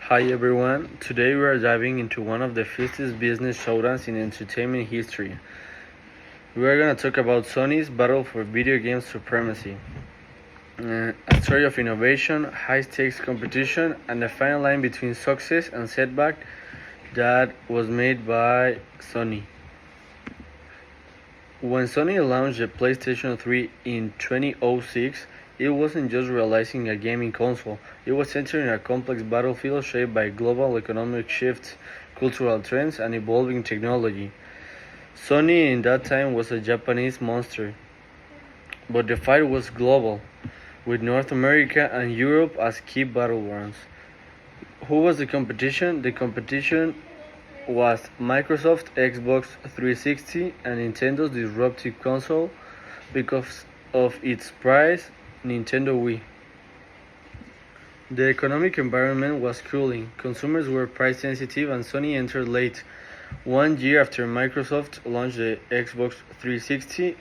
Hi everyone, today we are diving into one of the fiercest business showdowns in entertainment history. We are going to talk about Sony's battle for video game supremacy. A story of innovation, high-stakes competition, and the fine line between success and setback that was made by Sony. When Sony launched the PlayStation 3 in 2006, it wasn't just realizing a gaming console, it was entering a complex battlefield shaped by global economic shifts, cultural trends, and evolving technology. Sony in that time was a Japanese monster, but the fight was global, with North America and Europe as key battlegrounds. Who was the competition? The competition was Microsoft Xbox 360 and Nintendo's disruptive console because of its price, Nintendo Wii. The economic environment was cooling, consumers were price sensitive, and Sony entered late. 1 year after Microsoft launched the Xbox 360,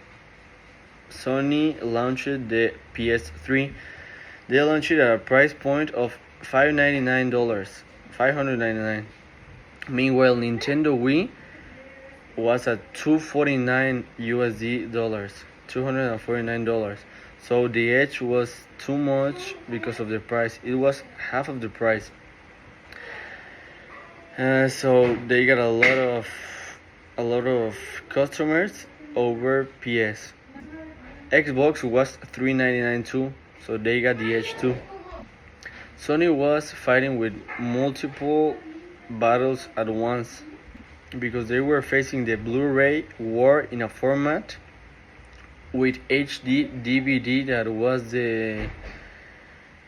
Sony launched the PS3. They launched it at a price point of $599. Meanwhile, Nintendo Wii was at $249. So the edge was too much because of the price. It was half of the price. So they got a lot of customers over PS. Xbox was $399 too, so they got the edge too. Sony was fighting with multiple battles at once because they were facing the Blu-ray war in a format with HD DVD that was the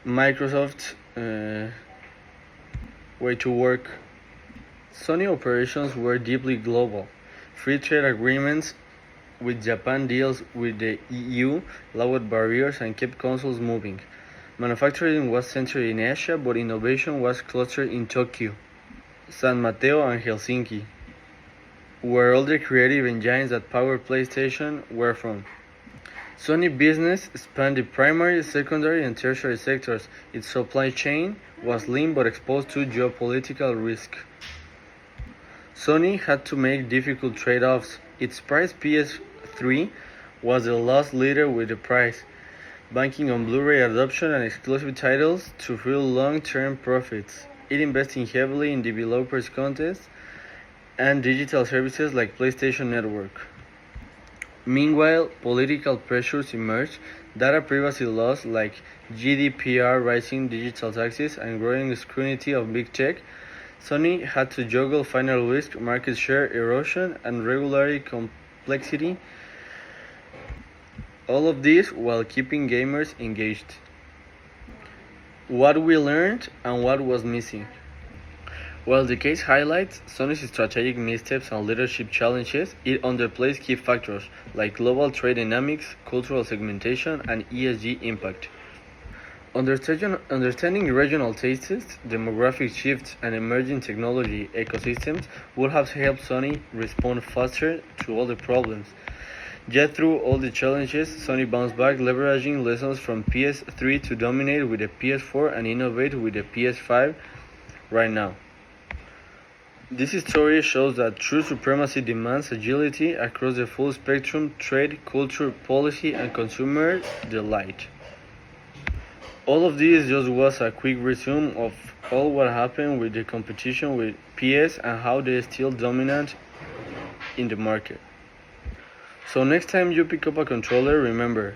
Microsoft way to work. Sony operations were deeply global. Free trade agreements with Japan, deals with the EU, lowered barriers and kept consoles moving. Manufacturing was centered in Asia, but innovation was clustered in Tokyo, San Mateo and Helsinki, where all the creative engines that powered PlayStation were from. Sony business spanned the primary, secondary, and tertiary sectors. Its supply chain was lean but exposed to geopolitical risk. Sony had to make difficult trade-offs. Its priced PS3 was the loss leader with the price, banking on Blu-ray adoption and exclusive titles to fuel long-term profits. It invested heavily in developers contests and digital services like PlayStation Network. Meanwhile, political pressures emerged, data privacy laws like GDPR, rising digital taxes, and growing scrutiny of big tech. Sony had to juggle financial risk, market share erosion, and regulatory complexity. All of this while keeping gamers engaged. What we learned and what was missing. While the case highlights Sony's strategic missteps and leadership challenges, it underplays key factors like global trade dynamics, cultural segmentation, and ESG impact. Understanding regional tastes, demographic shifts, and emerging technology ecosystems would have helped Sony respond faster to all the problems. Yet through all the challenges, Sony bounced back, leveraging lessons from PS3 to dominate with the PS4 and innovate with the PS5 right now. This story shows that true supremacy demands agility across the full spectrum: trade, culture, policy, and consumer delight. All of this just was a quick resume of all what happened with the competition with PS and how they are still dominant in the market. So next time you pick up a controller, remember,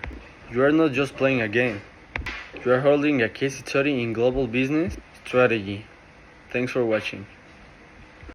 you are not just playing a game. You are holding a case study in global business strategy. Thanks for watching.